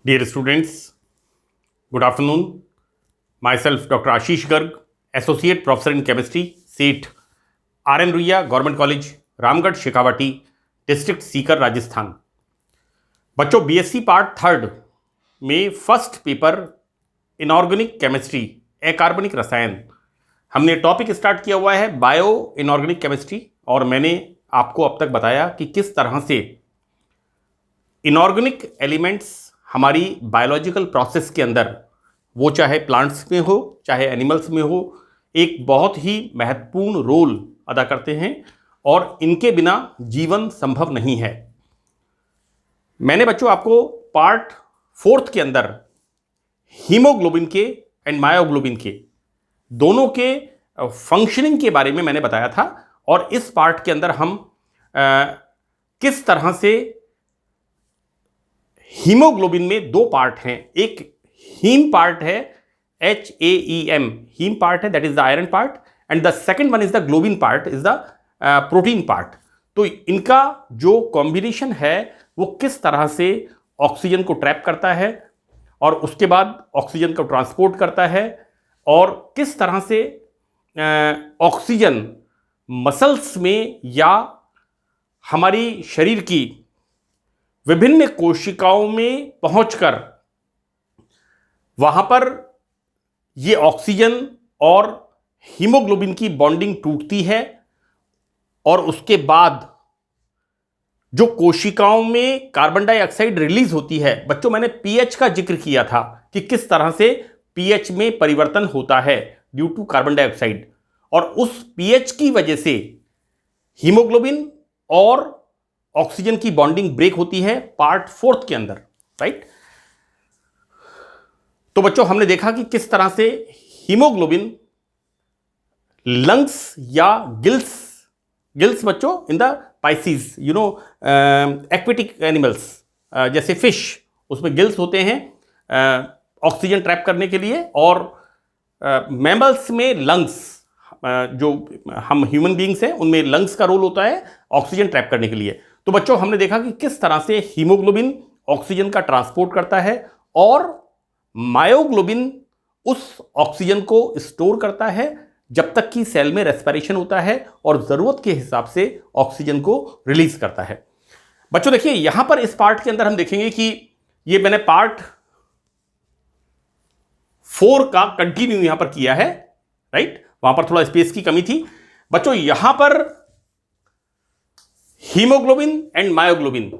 Dear students, good afternoon. Myself, Dr. Ashish Garg, Associate Professor in Chemistry, SEET, R.N. Ruia, Government College, Ramgarh Shekhawati, district Sikar, Rajasthan. बच्चों, BSc part third में first paper inorganic chemistry, अकार्बनिक रसायन, हमने topic start किया हुआ है bio inorganic chemistry. और मैंने आपको अब तक बताया कि किस तरह से इनऑर्गेनिक एलिमेंट्स हमारी बायोलॉजिकल प्रोसेस के अंदर, वो चाहे प्लांट्स में हो चाहे एनिमल्स में हो, एक बहुत ही महत्वपूर्ण रोल अदा करते हैं और इनके बिना जीवन संभव नहीं है। मैंने बच्चों आपको पार्ट फोर्थ के अंदर हीमोग्लोबिन के एंड मायोग्लोबिन के दोनों के फंक्शनिंग के बारे में मैंने बताया था। और इस पार्ट के अंदर हम किस तरह से हीमोग्लोबिन में दो पार्ट हैं, एक हीम पार्ट है HAEM, हीम पार्ट है, that is the iron part, and the second one is the globin part, is the protein part. तो इनका जो कॉम्बिनेशन है वो किस तरह से ऑक्सीजन को ट्रैप करता है और उसके बाद ऑक्सीजन को ट्रांसपोर्ट करता है, और किस तरह से ऑक्सीजन मसल्स में या हमारी शरीर की विभिन्न कोशिकाओं में पहुंचकर वहां पर ये ऑक्सीजन और हीमोग्लोबिन की बॉन्डिंग टूटती है, और उसके बाद जो कोशिकाओं में कार्बन डाइऑक्साइड रिलीज होती है। बच्चों, मैंने पीएच का जिक्र किया था कि किस तरह से पीएच में परिवर्तन होता है ड्यू टू कार्बन डाइऑक्साइड, और उस पीएच की वजह से हीमोग्लोबिन और ऑक्सीजन की बॉन्डिंग ब्रेक होती है पार्ट फोर्थ के अंदर, राइट। तो बच्चों, हमने देखा कि किस तरह से हीमोग्लोबिन लंग्स या गिल्स बच्चों in the Pisces, aquatic animals जैसे फिश, उसमें गिल्स होते हैं ऑक्सीजन ट्रैप करने के लिए, और मैमल्स में लंग्स, जो हम ह्यूमन बीइंग्स हैं उनमें लंग्स का रोल होता है ऑक्सीजन ट्रैप करने के लिए। तो बच्चों, हमने देखा कि किस तरह से हीमोग्लोबिन ऑक्सीजन का ट्रांसपोर्ट करता है और मायोग्लोबिन उस ऑक्सीजन को स्टोर करता है जब तक कि सेल में रेस्पिरेशन होता है और जरूरत के हिसाब से ऑक्सीजन को रिलीज करता है। बच्चों देखिए, यहां पर इस पार्ट के अंदर हम देखेंगे कि ये मैंने पार्ट 4 का कंटिन्यू यहां पर किया है, राइट। वहां पर थोड़ा स्पेस की कमी थी। बच्चों, यहां पर हीमोग्लोबिन एंड मायोग्लोबिन,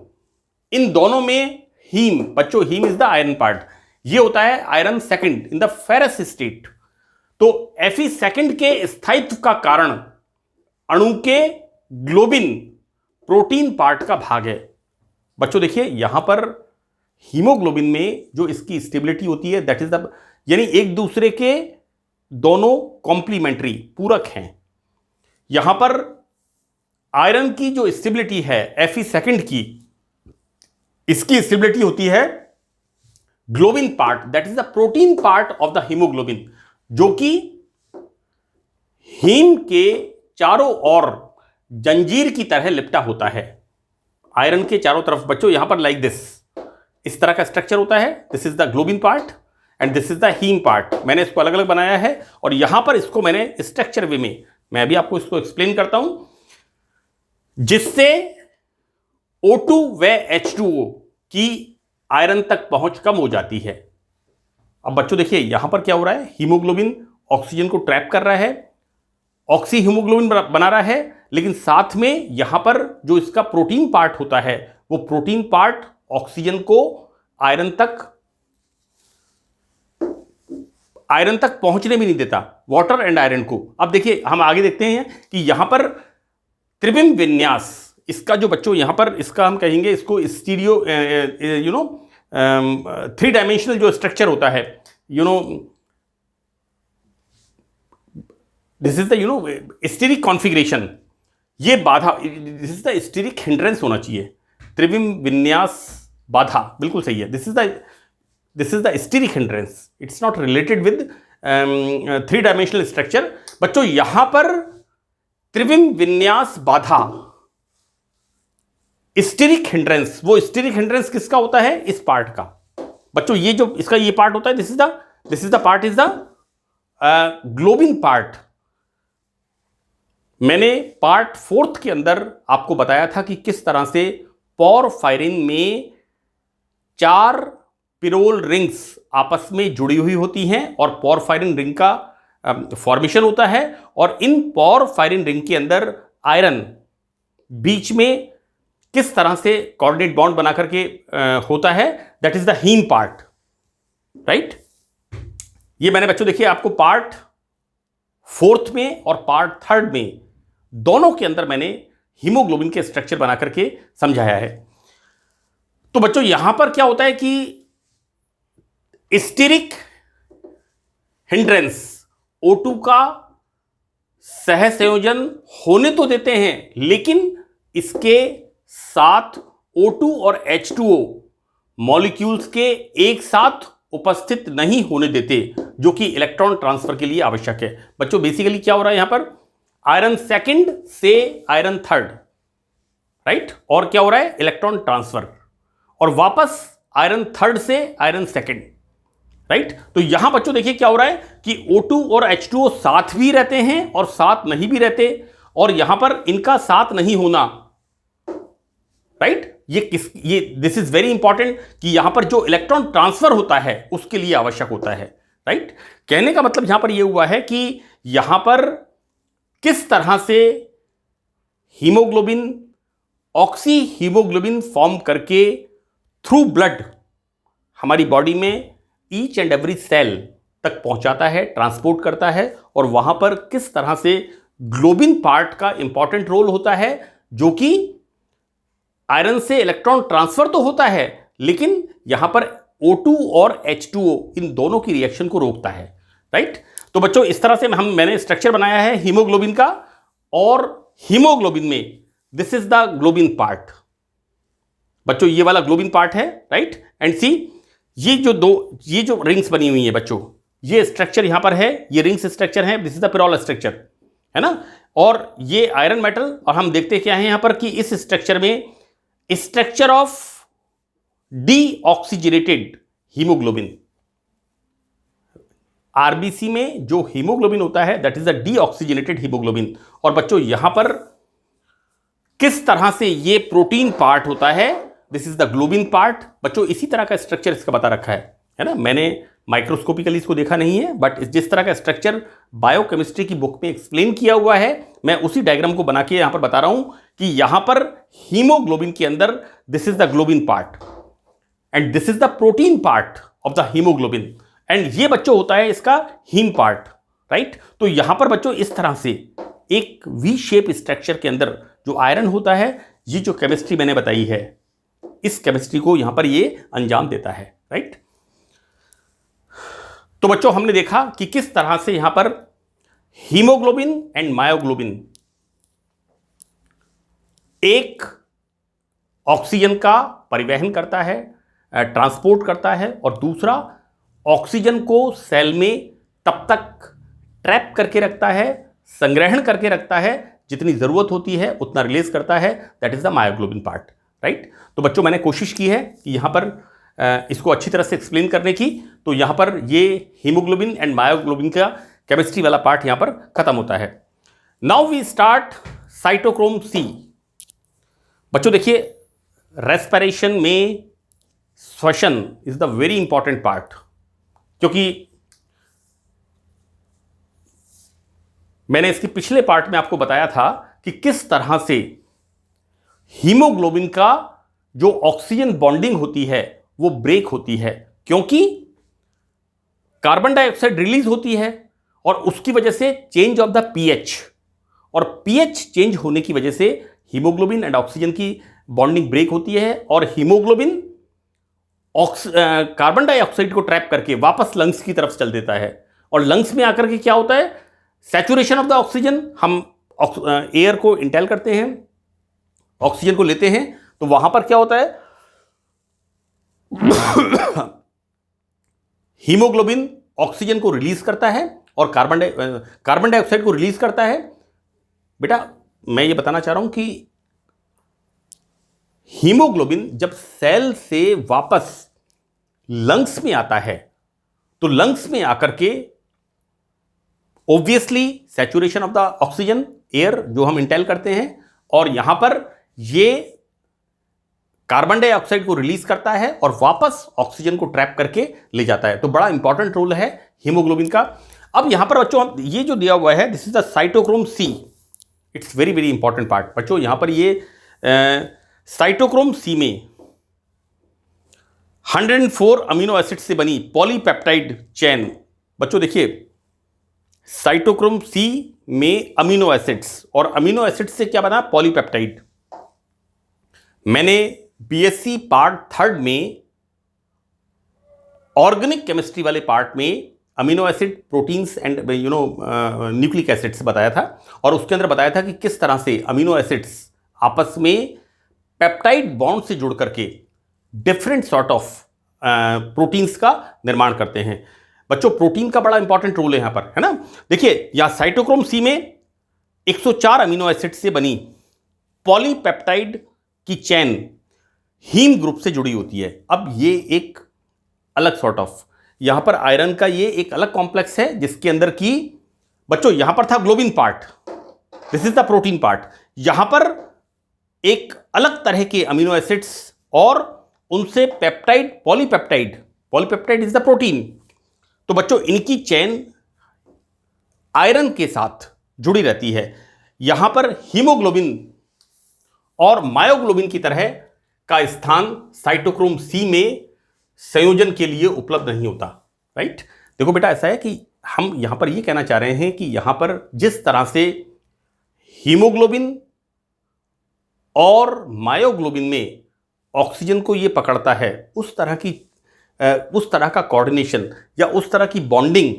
इन दोनों में हीम, बच्चों haem is the iron part, ये होता है iron second in the ferrous state. तो Fe सेकंड के स्थायित्व का कारण अणु के ग्लोबिन प्रोटीन पार्ट का भाग है। बच्चों देखिए, यहां पर हीमोग्लोबिन में जो इसकी स्टेबिलिटी होती है, दैट इज द, यानी एक दूसरे के दोनों कॉम्प्लीमेंट्री, पूरक हैं। यहां पर आयरन की जो स्टेबिलिटी है Fe सेकंड की, इसकी स्टेबिलिटी होती है globin part, that is the protein part of the haemoglobin, जो कि हीम के चारों ओर जंजीर की तरह लिपटा होता है, आयरन के चारों तरफ। बच्चों, यहां पर लाइक दिस, इस तरह का स्ट्रक्चर होता है। This is the globin part and this is the haem part. मैंने इसको अलग अलग बनाया है और यहां पर इसको मैंने स्ट्रक्चर वे में, मैं अभी आपको इसको एक्सप्लेन करता हूं, जिससे O2 व H2O की आयरन तक पहुंच कम हो जाती है। अब बच्चों देखिए, यहां पर क्या हो रहा है, हीमोग्लोबिन ऑक्सीजन को ट्रैप कर रहा है, ऑक्सी हीमोग्लोबिन बना रहा है, लेकिन साथ में यहां पर जो इसका प्रोटीन पार्ट होता है, वो प्रोटीन पार्ट ऑक्सीजन को आयरन तक पहुंचने भी नहीं देता, वाटर एंड आयरन को। अब देखिए, हम आगे देखते हैं कि यहां पर त्रिविम विन्यास, इसका जो बच्चों यहां पर, इसका हम कहेंगे इसको स्टीरियो, 3 डायमेंशनल जो स्ट्रक्चर होता है, this is the steric configuration, ये बाधा, this is the steric hindrance होना चाहिए, त्रिविम विन्यास बाधा, बिल्कुल सही है। This is the steric hindrance, it's not related with 3 dimensional structure. बच्चों, यहां पर त्रिविम विन्यास बाधा, स्टीरिक हिंड्रेंस, वो स्टीरिक हिंड्रेंस किसका होता है, इस पार्ट का। बच्चों ये जो इसका ये पार्ट होता है, this is the part is the globin part. मैंने पार्ट 4 के अंदर आपको बताया था कि किस तरह से पोरफायरिन में 4 पिरोल रिंग्स आपस में जुड़ी हुई होती हैं और पोरफायरिन रिंग का फॉर्मेशन होता है, और इन पोरफायरिन रिंग के अंदर आयरन बीच में किस तरह से कोऑर्डिनेट बॉन्ड बना करके होता है, that is the haem part, right. ये मैंने बच्चों देखिए आपको पार्ट 4 में और पार्ट 3 में दोनों के अंदर मैंने हीमोग्लोबिन के स्ट्रक्चर बना करके समझाया है। तो बच्चों यहां पर क्या होता है कि स्टीरिक हिंड्रेंस O2 का सहसंयोजन होने तो देते हैं, लेकिन इसके साथ O2 और H2O मॉलिक्यूल्स के एक साथ उपस्थित नहीं होने देते, जो कि इलेक्ट्रॉन ट्रांसफर के लिए आवश्यक है। बच्चों बेसिकली क्या हो रहा है यहां पर, आयरन सेकंड से आयरन थर्ड, राइट, और क्या हो रहा है, इलेक्ट्रॉन ट्रांसफर, और वापस आयरन थर्ड से आयरन सेकंड, राइट। तो यहां बच्चों देखिए क्या हो रहा है कि O2 और H2O साथ भी रहते हैं और साथ नहीं भी रहते, और यहां पर इनका साथ नहीं होना, राइट, ये दिस इज वेरी इंपॉर्टेंट कि यहां पर जो इलेक्ट्रॉन ट्रांसफर होता है उसके लिए आवश्यक होता है, राइट। कहने का मतलब यहां पर यह हुआ है कि यहां पर किस तरह से हीमोग्लोबिन ऑक्सी हीमोग्लोबिन फॉर्म करके थ्रू ब्लड हमारी बॉडी में ईच एंड एवरी सेल तक पहुंचाता है, ट्रांसपोर्ट करता है, और वहां पर किस तरह से ग्लोबिन पार्ट का इंपॉर्टेंट रोल होता है, जो कि आयरन से इलेक्ट्रॉन ट्रांसफर तो होता है, लेकिन यहां पर O2 और H2O इन दोनों की रिएक्शन को रोकता है, राइट। तो बच्चों इस तरह से मैंने स्ट्रक्चर बनाया है हीमोग्लोबिन का, और हीमोग्लोबिन में this is the globin part. बच्चों ये वाला ग्लोबिन पार्ट है, राइट, एंड सी ये जो रिंग्स बनी हुई है बच्चों, ये स्ट्रक्चर यहां पर है, ये रिंग्स स्ट्रक्चर है, this is the pyrrole structure, है ना, और ये आयरन मेटल, और हम देखते क्या है यहां पर कि इस स्ट्रक्चर में structure of deoxygenated haemoglobin, RBC में जो हीमोग्लोबिन होता है that is the deoxygenated haemoglobin. और बच्चों यहां पर किस तरह से ये प्रोटीन पार्ट होता है, this is the globin part. बच्चों इसी तरह का स्ट्रक्चर इसका बता रखा है ना, मैंने माइक्रोस्कोपिकली इसको देखा नहीं है, बट जिस तरह का स्ट्रक्चर बायोकेमिस्ट्री की बुक में एक्सप्लेन किया हुआ है, मैं उसी डायग्राम को बना के यहां पर बता रहा हूं कि यहां पर हीमोग्लोबिन के अंदर this is the globin part and this is the protein part of the haemoglobin, and ये बच्चों होता है इसका हीम पार्ट, राइट। तो यहां पर बच्चों इस तरह से एक वी शेप स्ट्रक्चर के अंदर जो आयरन होता है, ये जो केमिस्ट्री मैंने बताई है, इस केमिस्ट्री को यहां पर ये अंजाम देता है, राइट। तो बच्चों हमने देखा कि किस तरह से यहां पर हीमोग्लोबिन एंड मायोग्लोबिन एक ऑक्सीजन का परिवहन करता है, ट्रांसपोर्ट करता है, और दूसरा ऑक्सीजन को सेल में तब तक ट्रैप करके रखता है, संग्रहण करके रखता है, जितनी जरूरत होती है उतना रिलीज करता है, that is the myoglobin part, right. तो बच्चों मैंने कोशिश की है कि यहां पर इसको अच्छी तरह से एक्सप्लेन करने की। तो यहां पर ये हीमोग्लोबिन एंड मायोग्लोबिन का केमिस्ट्री वाला पार्ट यहां पर खत्म होता है। Now we start cytochrome C. बच्चों देखिए रेस्पिरेशन में श्वसन is the very important part, क्योंकि मैंने इसके पिछले पार्ट में आपको बताया था कि किस तरह से हीमोग्लोबिन का जो ऑक्सीजन बॉन्डिंग होती है वो ब्रेक होती है, क्योंकि कार्बन डाइऑक्साइड रिलीज होती है और उसकी वजह से चेंज ऑफ द पीएच, और पीएच चेंज होने की वजह से हीमोग्लोबिन एंड ऑक्सीजन की बॉन्डिंग ब्रेक होती है, और हीमोग्लोबिन कार्बन डाइऑक्साइड को ट्रैप करके वापस लंग्स की तरफ चल देता है, और लंग्स में आकर के क्या होता है, सैचुरेशन ऑफ द ऑक्सीजन, हम एयर को इंटेल करते हैं, ऑक्सीजन को लेते हैं, तो वहां पर क्या होता है हीमोग्लोबिन ऑक्सीजन को रिलीज करता है और कार्बन डाइऑक्साइड को रिलीज करता है। बेटा मैं ये बताना चाह रहा हूं कि हीमोग्लोबिन जब सेल से वापस लंग्स में आता है तो लंग्स में आकर के obviously saturation of the oxygen air जो हम इंटेल करते हैं, और यहां पर ये कार्बन डाइऑक्साइड को रिलीज करता है और वापस ऑक्सीजन को ट्रैप करके ले जाता है। तो बड़ा इंपॉर्टेंट रोल है हीमोग्लोबिन का। अब यहां पर बच्चों ये जो दिया हुआ है, this is the cytochrome C, it's very very important part. बच्चों यहां पर ये साइटोक्रोम सी में 104 अमीनो एसिड से बनी पॉलीपेप्टाइड चेन। बच्चों देखिए, साइटोक्रोम सी में अमीनो एसिड्स, और अमीनो एसिड से क्या बना, पॉलीपेप्टाइड। मैंने बीएससी पार्ट 3 में ऑर्गेनिक केमिस्ट्री वाले पार्ट में amino acid, proteins and nucleic acids बताया था, और उसके अंदर बताया था कि किस तरह से अमीनो एसिड्स आपस में पेप्टाइड बॉन्ड से जुड़ करके डिफरेंट सॉर्ट ऑफ प्रोटीन्स का निर्माण करते हैं। बच्चों प्रोटीन का बड़ा इंपॉर्टेंट रोल है यहां पर, है ना। देखिए यहां साइटोक्रोम सी में 104 अमीनो एसिड से बनी पॉलीपेप्टाइड की चेन हीम ग्रुप से जुड़ी होती है। अब ये एक अलग सॉर्ट ऑफ, यहां पर आयरन का ये एक अलग कॉम्प्लेक्स है जिसके अंदर की, बच्चों यहां पर था globin part, this is the protein part. यहां पर एक अलग तरह के अमीनो एसिड्स और उनसे peptide, polypeptide, polypeptide is the protein. तो बच्चों इनकी चेन आयरन के साथ जुड़ी रहती है। यहां पर हीमोग्लोबिन और मायोग्लोबिन की तरह का स्थान साइटोक्रोम सी में संयोजन के लिए उपलब्ध नहीं होता, राइट। देखो बेटा ऐसा है कि हम यहां पर यह कहना चाह रहे हैं कि यहां पर जिस तरह से हीमोग्लोबिन और मायोग्लोबिन में ऑक्सीजन को यह पकड़ता है, उस तरह का कोऑर्डिनेशन या उस तरह की बॉन्डिंग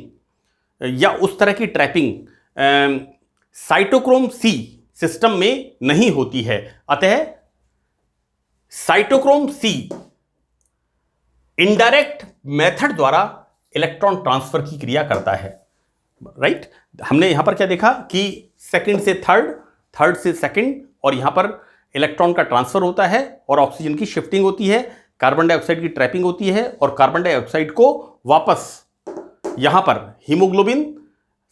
या उस तरह की ट्रैपिंग साइटोक्रोम सी सिस्टम में नहीं होती है। अतः साइटोक्रोम सी इनडायरेक्ट मेथड द्वारा इलेक्ट्रॉन ट्रांसफर की क्रिया करता है, राइट। हमने यहां पर क्या देखा कि सेकंड से थर्ड, थर्ड से सेकंड, और यहां पर इलेक्ट्रॉन का ट्रांसफर होता है और ऑक्सीजन की शिफ्टिंग होती है, कार्बन डाइऑक्साइड की ट्रैपिंग होती है, और कार्बन डाइऑक्साइड को वापस यहां पर हीमोग्लोबिन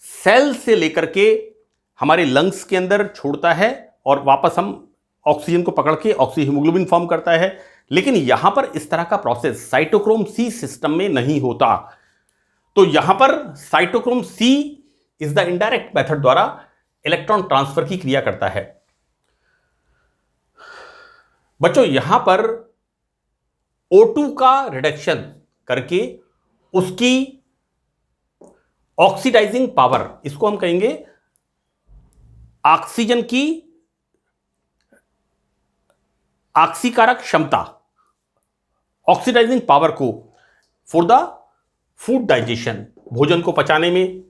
सेल से लेकर के हमारे लंग्स के अंदर छोड़ता है, और वापस हम ऑक्सीजन को पकड़ के हीमोग्लोबिन फॉर्म करता है। लेकिन यहां पर इस तरह का प्रोसेस साइटोक्रोम सी सिस्टम में नहीं होता। तो यहां पर cytochrome C is the indirect method द्वारा इलेक्ट्रॉन ट्रांसफर की क्रिया करता है। बच्चों यहां पर O2 का रिडक्शन करके उसकी ऑक्सीडाइजिंग पावर, इसको हम कहेंगे ऑक्सीजन की ऑक्सीकारक क्षमता, ऑक्सीडाइजिंग पावर को फॉर द फूड डाइजेशन, भोजन को पचाने में,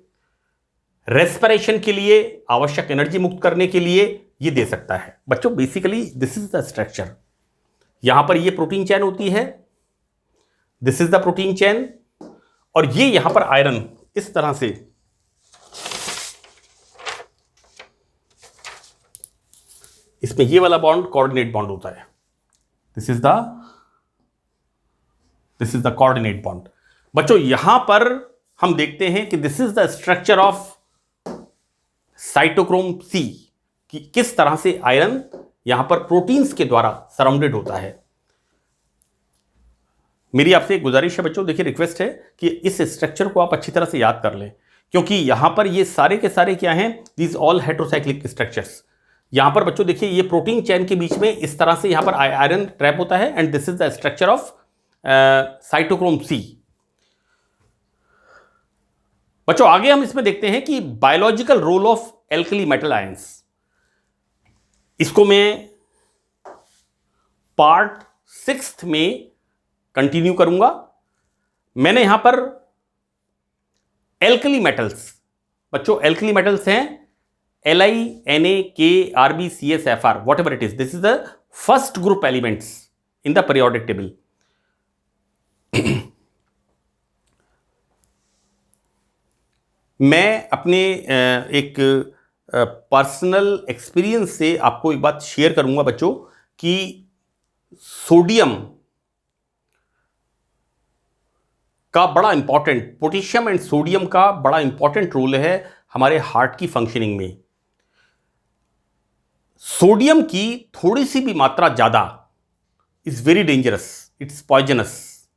रेस्पिरेशन के लिए आवश्यक एनर्जी मुक्त करने के लिए ये दे सकता है। बच्चों basically this is the structure. यहां पर ये प्रोटीन चेन होती है, this is the protein chain, और ये यहां पर आयरन इस तरह से इसमें ये वाला बॉन्ड कोऑर्डिनेट बॉन्ड होता है, this is the coordinate bond. बच्चों यहां पर हम देखते हैं कि this is the structure of cytochrome C, कि किस तरह से आयरन यहां पर प्रोटीन्स के द्वारा सराउंडेड होता है। मेरी आपसे एक गुजारिश है बच्चों, देखिए रिक्वेस्ट है कि इस स्ट्रक्चर को आप अच्छी तरह से याद कर लें, क्योंकि यहां पर ये सारे के सारे क्या हैं, दीज ऑल हेटेरोसाइक्लिक स्ट्रक्चर्स। यहां पर बच्चों देखिए ये प्रोटीन चेन के बीच में इस तरह से यहां पर आयरन ट्रैप होता है, and this is the structure of cytochrome C. बच्चों आगे हम इसमें देखते हैं कि biological role of alkali metal ions. इसको मैं पार्ट 6 में कंटिन्यू करूंगा। मैंने यहां पर एल्कली मेटल्स, बच्चों एल्कली मेटल्स हैं LiNaKRbCsFr, what ever it is, this is the first group elements in the periodic table. मैं अपने एक पर्सनल एक्सपीरियंस से आपको एक बात शेयर करूंगा बच्चों, कि सोडियम का बड़ा इंपॉर्टेंट, पोटेशियम एंड सोडियम का बड़ा इंपॉर्टेंट रोल है हमारे हार्ट की फंक्शनिंग में। सोडियम की थोड़ी सी भी मात्रा ज्यादा is very dangerous, it's poisonous.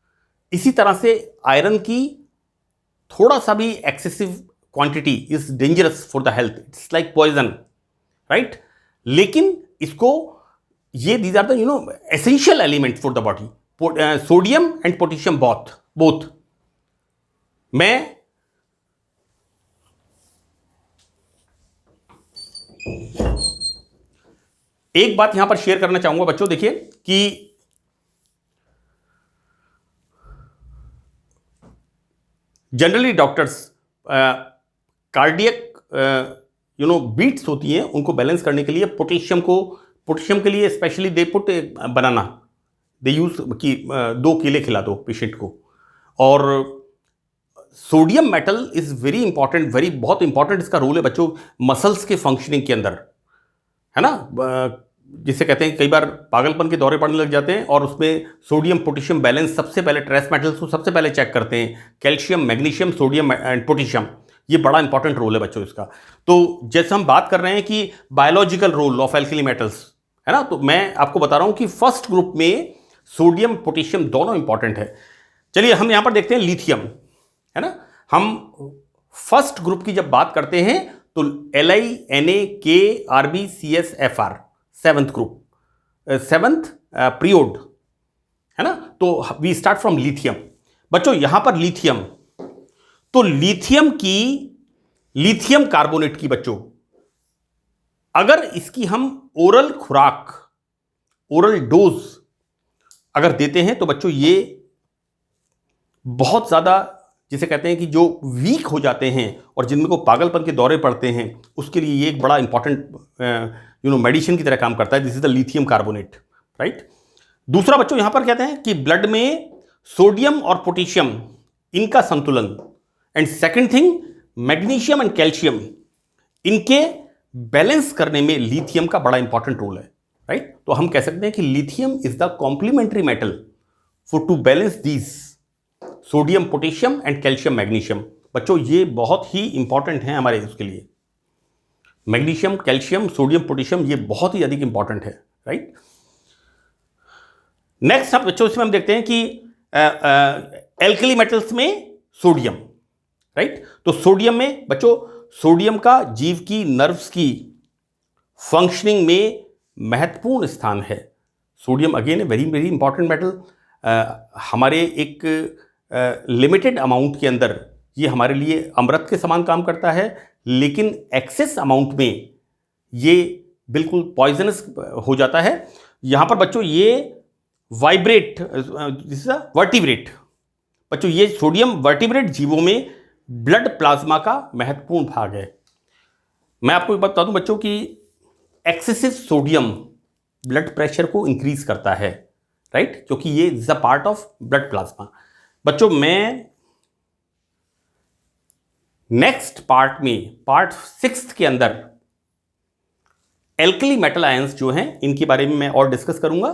इसी तरह से आयरन की थोड़ा सा भी excessive quantity is dangerous for the health, it's like poison, right. लेकिन इसको ये these are the essential element for the body, sodium and potassium both both. मैं एक बात यहां पर शेयर करना चाहूंगा बच्चों, देखिए कि जनरली डॉक्टर्स कार्डियक बीट्स होती हैं, उनको बैलेंस करने के लिए पोटेशियम के लिए specially they put banana, they use कि 2 केले खिला दो पेशेंट को। और sodium metal is very important, बहुत इंपॉर्टेंट इसका रोल है बच्चों मसल्स के फंक्शनिंग के अंदर, है ना। जिसे कहते हैं कई बार पागलपन के दौरे पड़ने लग जाते हैं, और उसमें सोडियम पोटेशियम बैलेंस सबसे पहले ट्रेस मेटल्स को सबसे पहले चेक करते हैं, calcium, magnesium, sodium and potassium. ये बड़ा इंपॉर्टेंट रोल है बच्चों इसका। तो जैसे हम बात कर रहे हैं कि biological role of alkali metals, है ना, तो मैं आपको बता रहा हूं कि फर्स्ट ग्रुप में सोडियम पोटेशियम दोनों इंपॉर्टेंट है। चलिए हम यहां पर देखते हैं लिथियम, है ना। हम फर्स्ट ग्रुप की जब बात करते हैं तो LiNaKRbCsFr, 7th group, 7th period, है ना। तो वी स्टार्ट फ्रॉम लिथियम। बच्चों यहां पर लिथियम, तो लिथियम कार्बोनेट की बच्चों अगर इसकी हम ओरल खुराक, ओरल डोज अगर देते हैं तो बच्चों ये बहुत ज्यादा, जिसे कहते हैं कि जो वीक हो जाते हैं और जिनमें को पागलपन के दौरे पड़ते हैं, उसके लिए ये एक बड़ा इंपॉर्टेंट मेडिसिन की तरह काम करता है। This is the lithium carbonate, right. दूसरा बच्चों यहां पर कहते हैं कि ब्लड में सोडियम और पोटेशियम इनका संतुलन, and second thing magnesium and calcium, इनके बैलेंस करने में लिथियम का बड़ा इंपॉर्टेंट रोल है, राइट। तो हम कह सकते हैं कि lithium is the complementary metal for to balance these sodium, potassium and calcium, magnesium. बच्चों ये बहुत ही इंपॉर्टेंट है हमारे उसके लिए, मैग्नीशियम, कैल्शियम, सोडियम, पोटेशियम, ये बहुत ही अधिक इंपॉर्टेंट है, राइट। नेक्स्ट अब बच्चों इसमें हम देखते हैं कि एल्कली मेटल्स में सोडियम, राइट। तो सोडियम में बच्चों, सोडियम का जीव की नर्व्स की फंक्शनिंग में महत्वपूर्ण स्थान है। Sodium again a very very important metal. हमारे एक लिमिटेड अमाउंट के अंदर ये हमारे लिए अमृत के समान काम करता है, लेकिन एक्सेस अमाउंट में ये बिल्कुल पॉइजनस हो जाता है। यहां पर बच्चों ये वाइब्रेट, वर्टिब्रेट, बच्चों ये सोडियम वर्टिब्रेट जीवों में ब्लड प्लाज्मा का महत्वपूर्ण भाग है। मैं आपको एक बात बता दूं बच्चों कि एक्सेसिव सोडियम ब्लड प्रेशर को इंक्रीज करता है, राइट, क्योंकि ये is a part of blood plasma. बच्चों मैं नेक्स्ट पार्ट में, पार्ट 6 के अंदर एल्कली मेटल आयंस जो हैं इनके बारे में मैं और डिस्कस करूंगा।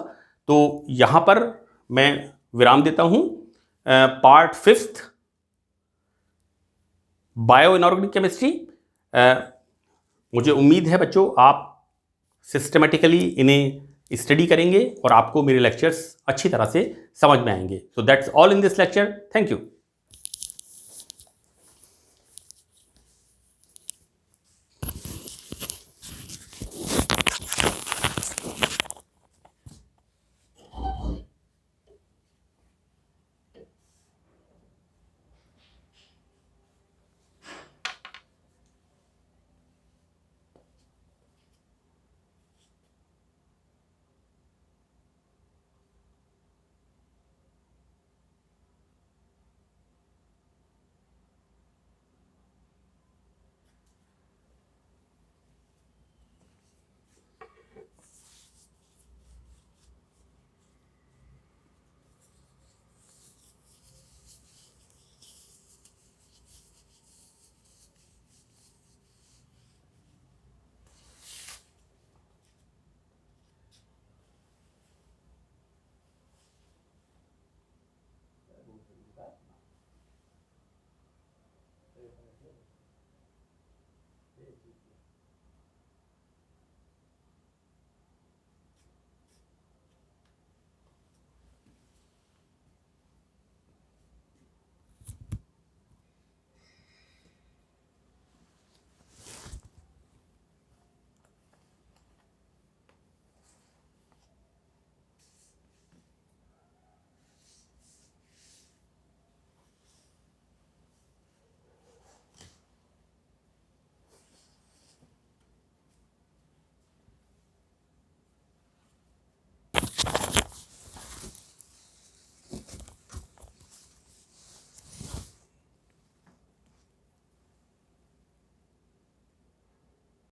तो यहां पर मैं विराम देता हूं। पार्ट 5 बायो इनऑर्गेनिक केमिस्ट्री, मुझे उम्मीद है बच्चों आप सिस्टमेटिकली इन्हें स्टडी करेंगे और आपको मेरे लेक्चर्स अच्छी तरह से समझ में आएंगे। So that's all in this lecture. Thank you.